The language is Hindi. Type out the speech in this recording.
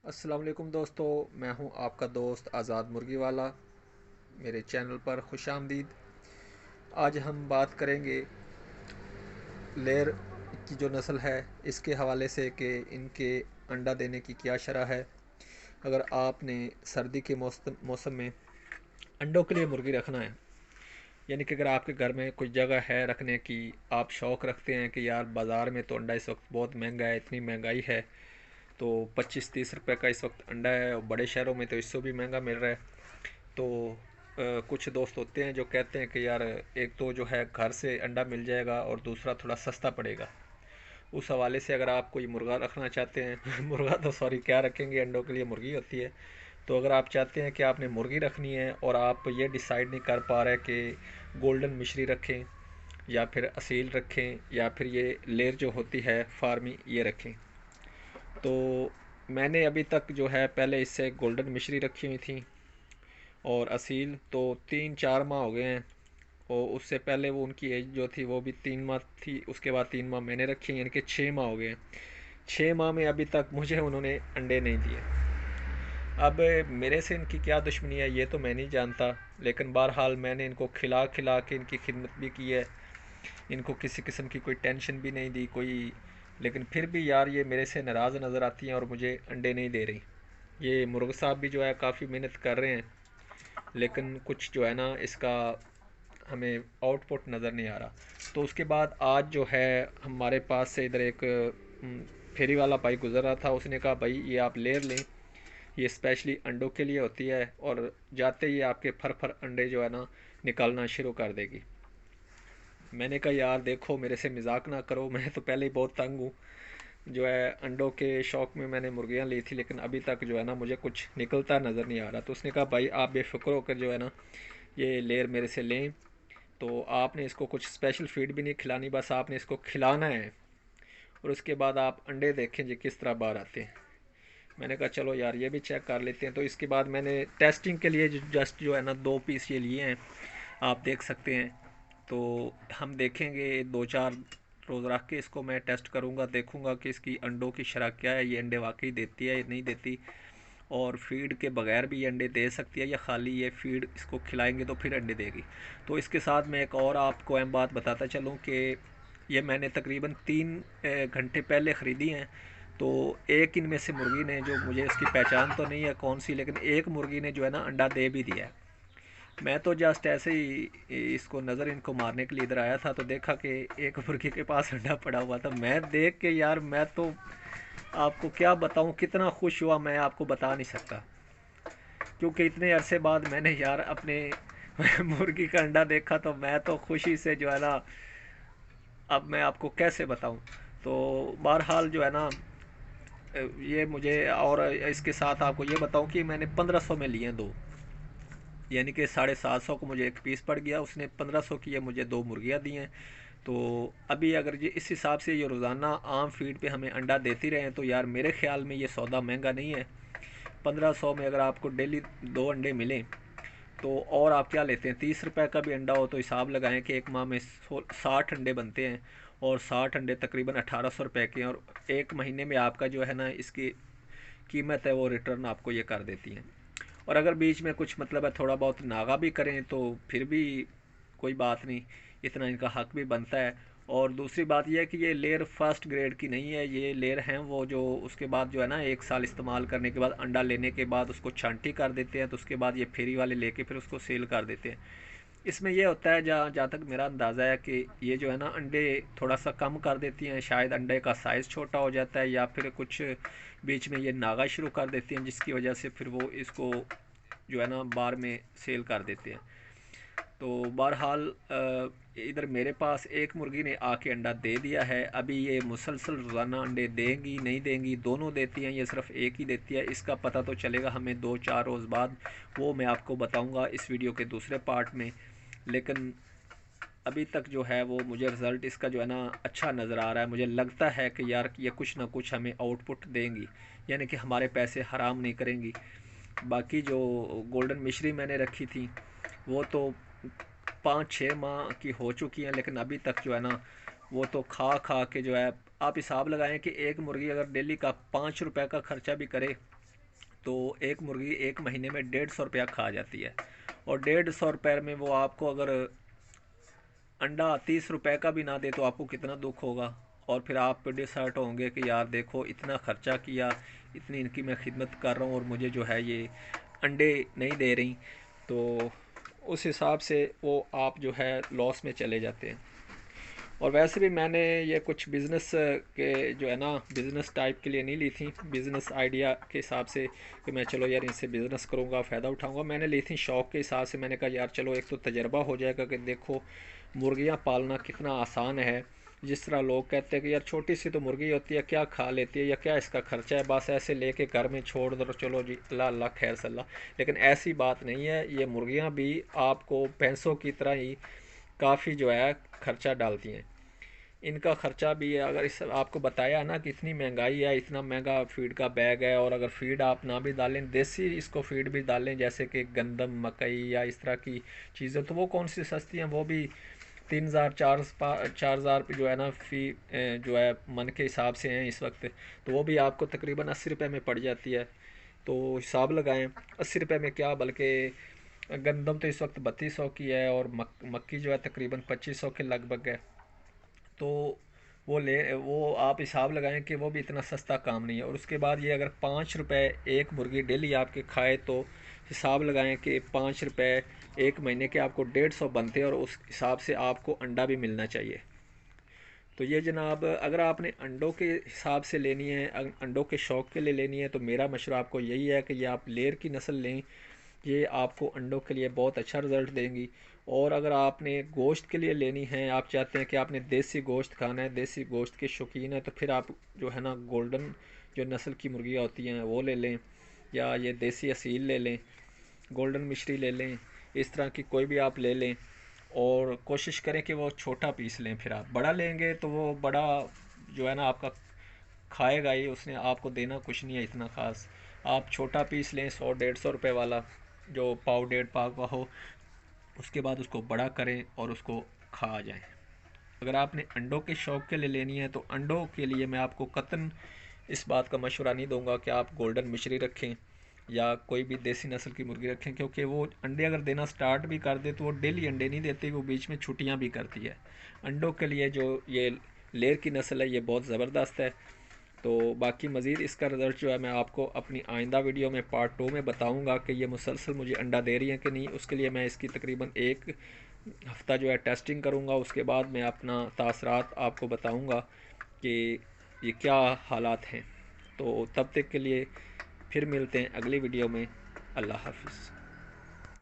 अस्सलाम वालेकुम दोस्तों, मैं हूं आपका दोस्त आज़ाद मुर्गी वाला। मेरे चैनल पर खुश आमदीद। आज हम बात करेंगे लेयर की जो नस्ल है इसके हवाले से कि इनके अंडा देने की क्या शरह है। अगर आपने सर्दी के मौसम में अंडों के लिए मुर्गी रखना है, यानी कि अगर आपके घर में कुछ जगह है रखने की, आप शौक़ रखते हैं कि यार बाज़ार में तो अंडा इस वक्त बहुत महंगा है, इतनी महंगाई है, तो 25-30 रुपए का इस वक्त अंडा है और बड़े शहरों में तो इससे भी महंगा मिल रहा है। तो कुछ दोस्त होते हैं जो कहते हैं कि यार एक तो जो है घर से अंडा मिल जाएगा और दूसरा थोड़ा सस्ता पड़ेगा। उस हवाले से अगर आप कोई मुर्गा रखना चाहते हैं मुर्गा तो सॉरी क्या रखेंगे, अंडों के लिए मुर्गी होती है। तो अगर आप चाहते हैं कि आपने मुर्गी रखनी है और आप ये डिसाइड नहीं कर पा रहे कि गोल्डन मिश्री रखें या फिर असील रखें या फिर ये लेयर जो होती है फार्मी ये रखें, तो मैंने अभी तक जो है पहले इससे गोल्डन मिश्री रखी हुई थी और असील तो 3-4 माह हो गए हैं। और उससे पहले वो उनकी एज जो थी वो भी 3 माह थी, उसके बाद 3 माह मैंने रखी, यानी कि 6 माह हो गए हैं। 6 माह में अभी तक मुझे उन्होंने अंडे नहीं दिए। अब मेरे से इनकी क्या दुश्मनी है ये तो मैं नहीं जानता, लेकिन बहरहाल मैंने इनको खिला खिला के इनकी खिदमत भी की है, इनको किसी किस्म की कोई टेंशन भी नहीं दी कोई, लेकिन फिर भी यार ये मेरे से नाराज़ नज़र आती हैं और मुझे अंडे नहीं दे रही। ये मुर्ग साहब भी जो है काफ़ी मेहनत कर रहे हैं, लेकिन कुछ जो है ना इसका हमें आउटपुट नज़र नहीं आ रहा। तो उसके बाद आज जो है हमारे पास से इधर एक फेरी वाला भाई गुज़र रहा था, उसने कहा भाई ये आप लेयर लें, ये स्पेशली अंडों के लिए होती है और जाते ही आपके फर फर अंडे जो है ना निकालना शुरू कर देगी। मैंने कहा यार देखो मेरे से मजाक ना करो, मैं तो पहले ही बहुत तंग हूँ। जो है अंडों के शौक़ में मैंने मुर्गियाँ ली थी, लेकिन अभी तक जो है ना मुझे कुछ निकलता नज़र नहीं आ रहा। तो उसने कहा भाई आप बेफिक्र होकर जो है ना ये लेयर मेरे से लें, तो आपने इसको कुछ स्पेशल फीड भी नहीं खिलानी, बस आपने इसको खिलाना है और उसके बाद आप अंडे देखें जी किस तरह बाहर आते हैं। मैंने कहा चलो यार ये भी चेक कर लेते हैं। तो इसके बाद मैंने टेस्टिंग के लिए जस्ट जो है ना 2 पीस ये लिए हैं, आप देख सकते हैं। तो हम देखेंगे 2-4 रोज़ रख के इसको मैं टेस्ट करूँगा, देखूँगा कि इसकी अंडों की शरह क्या है, ये अंडे वाकई देती है या नहीं देती, और फीड के बगैर भी ये अंडे दे सकती है या खाली ये फीड इसको खिलाएंगे तो फिर अंडे देगी। तो इसके साथ मैं एक और आपको अहम बात बताता चलूँ कि ये मैंने तकरीबन 3 घंटे पहले ख़रीदी हैं। तो एक इनमें से मुर्गी ने, जो मुझे इसकी पहचान तो नहीं है कौन सी, लेकिन एक मुर्गी ने जो है ना अंडा दे भी दिया है। मैं तो जस्ट ऐसे ही इसको नज़र इनको मारने के लिए इधर आया था, तो देखा कि एक मुर्गी के पास अंडा पड़ा हुआ था। मैं देख के यार मैं तो आपको क्या बताऊं कितना खुश हुआ, मैं आपको बता नहीं सकता, क्योंकि इतने अरसे बाद मैंने यार अपने मुर्गी का अंडा देखा, तो मैं तो खुशी से जो है ना अब मैं आपको कैसे बताऊं। तो बहरहाल जो है ना ये मुझे, और इसके साथ आपको ये बताऊं कि मैंने 1500 में लिए दो, यानी कि 750 को मुझे एक पीस पड़ गया, उसने 1500 की ये मुझे 2 मुर्गियाँ दी हैं। तो अभी अगर ये इस हिसाब से ये रोज़ाना आम फीड पे हमें अंडा देती रहें तो यार मेरे ख्याल में ये सौदा महंगा नहीं है। 1500 में अगर आपको डेली 2 अंडे मिलें, तो और आप क्या लेते हैं, 30 रुपए का भी अंडा हो तो हिसाब लगाएं कि एक माह में 60 अंडे बनते हैं, और 60 अंडे तकरीबन 1800 रुपये के हैं, और एक महीने में आपका जो है ना इसकी कीमत है वो रिटर्न आपको ये कर देती हैं। और अगर बीच में कुछ मतलब है थोड़ा बहुत नागा भी करें तो फिर भी कोई बात नहीं, इतना इनका हक भी बनता है। और दूसरी बात यह है कि ये लेयर फर्स्ट ग्रेड की नहीं है, ये लेयर हैं वो जो उसके बाद जो है ना 1 साल इस्तेमाल करने के बाद अंडा लेने के बाद उसको छांटी कर देते हैं, तो उसके बाद ये फेरी वाले लेके फिर उसको सेल कर देते हैं। इसमें यह होता है जहाँ जहाँ तक मेरा अंदाज़ा है कि ये जो है ना अंडे थोड़ा सा कम कर देती हैं, शायद अंडे का साइज़ छोटा हो जाता है या फिर कुछ बीच में ये नागा शुरू कर देती हैं, जिसकी वजह से फिर वो इसको जो है ना बार में सेल कर देते हैं। तो बहरहाल इधर मेरे पास एक मुर्गी ने आके अंडा दे दिया है। अभी ये मुसलसल रोज़ाना अंडे देंगी नहीं देंगी, दोनों देती हैं, ये सिर्फ एक ही देती है, इसका पता तो चलेगा हमें 2-4 रोज़ बाद, वो मैं आपको बताऊंगा इस वीडियो के दूसरे पार्ट में। लेकिन अभी तक जो है वो मुझे रिज़ल्ट इसका जो है ना अच्छा नज़र आ रहा है। मुझे लगता है कि यार ये कुछ ना कुछ हमें आउटपुट देंगी, यानी कि हमारे पैसे हराम नहीं करेंगी। बाकी जो गोल्डन मिश्री मैंने रखी थी वो तो 5-6 माह की हो चुकी हैं, लेकिन अभी तक जो है ना वो तो खा खा के जो है, आप हिसाब लगाएं कि एक मुर्गी अगर डेली का 5 रुपए का खर्चा भी करे तो एक मुर्गी एक महीने में 150 रुपया खा जाती है। और 150 रुपये में वो आपको अगर अंडा 30 रुपए का भी ना दे तो आपको कितना दुख होगा। और फिर आप डिसर्ट होंगे कि यार देखो इतना ख़र्चा किया, इतनी इनकी मैं खिदमत कर रहा हूँ और मुझे जो है ये अंडे नहीं दे रही। तो उस हिसाब से वो आप जो है लॉस में चले जाते हैं। और वैसे भी मैंने ये कुछ बिज़नेस के जो है ना बिज़नेस टाइप के लिए नहीं ली थी, बिज़नेस आइडिया के हिसाब से कि मैं चलो यार इनसे बिज़नेस करूँगा, फ़ायदा उठाऊँगा। मैंने ली थी शौक़ के हिसाब से। मैंने कहा यार चलो एक तो तजर्बा हो जाएगा कि देखो मुर्गियाँ पालना कितना आसान है। जिस तरह लोग कहते हैं कि यार छोटी सी तो मुर्गी होती है, क्या खा लेती है या क्या इसका खर्चा है, बस ऐसे लेके घर में छोड़ दो चलो जी अल्लाह अल्लाह खैर सल्ला। लेकिन ऐसी बात नहीं है, ये मुर्गियाँ भी आपको भैंसों की तरह ही काफ़ी जो है खर्चा डालती हैं। इनका खर्चा भी है। अगर इस आपको बताया ना कि इतनी महंगाई है, इतना महंगा फीड का बैग है, और अगर फीड आप ना भी डालें, देसी इसको फीड भी डालें जैसे कि गंदम मकई या इस तरह की चीज़ें, तो वो कौन सी सस्ती हैं, वो भी 3000 4,000 जो है ना फ़ी जो है मन के हिसाब से हैं इस वक्त। तो वो भी आपको तकरीबन 80 रुपये में पड़ जाती है। तो हिसाब लगाएं 80 रुपये में क्या, बल्कि गंदम तो इस वक्त 3200 की है और मक्की जो है तकरीबन 2500 के लगभग है। तो वो आप हिसाब लगाएं कि वो भी इतना सस्ता काम नहीं है। और उसके बाद ये अगर 5 रुपये एक मुर्गी डेली आपके खाए तो हिसाब लगाएं कि 5 रुपये एक महीने के आपको 150 बनते हैं, और उस हिसाब से आपको अंडा भी मिलना चाहिए। तो ये जनाब अगर आपने अंडों के हिसाब से लेनी है, अंडों के शौक़ के लिए लेनी है, तो मेरा मशवरा आपको यही है कि ये आप लेयर की नस्ल लें। ये आपको अंडों के लिए बहुत अच्छा रिज़ल्ट देंगी। और अगर आपने गोश्त के लिए लेनी है, आप चाहते हैं कि आपने देसी गोश्त खाना है, देसी गोश्त के शौकीन है, तो फिर आप जो है ना गोल्डन जो नस्ल की मुर्गियाँ होती हैं वो ले लें, या ये देसी असील ले लें, गोल्डन मिश्री ले लें, इस तरह की कोई भी आप ले लें। और कोशिश करें कि वो छोटा पीस लें। फिर आप बड़ा लेंगे तो वो बड़ा जो है ना आपका खाएगा ही, उसने आपको देना कुछ नहीं है इतना ख़ास। आप छोटा पीस लें 100-150 रुपये वाला, जो पाव 1.5 पाव का हो। उसके बाद उसको बड़ा करें और उसको खा जाएं। अगर आपने अंडों के शौक़ के लिए लेनी है तो अंडों के लिए मैं आपको कतन इस बात का मशवरा नहीं दूंगा कि आप गोल्डन मिश्री रखें या कोई भी देसी नस्ल की मुर्गी रखें, क्योंकि वो अंडे अगर देना स्टार्ट भी कर दे तो वो डेली अंडे नहीं देती, वो बीच में छुट्टियां भी करती है। अंडों के लिए जो ये लेयर की नस्ल है ये बहुत ज़बरदस्त है। तो बाकी मज़ीद इसका रिज़ल्ट जो है मैं आपको अपनी आइंदा वीडियो में पार्ट 2 में बताऊंगा कि ये मुसलसल मुझे अंडा दे रही है कि नहीं। उसके लिए मैं इसकी तकरीबन 1 हफ़्ता जो है टेस्टिंग करूंगा। उसके बाद मैं अपना तासरात आपको बताऊंगा कि ये क्या हालात हैं। तो तब तक के लिए फिर मिलते हैं अगली वीडियो में। अल्लाह हाफिज़।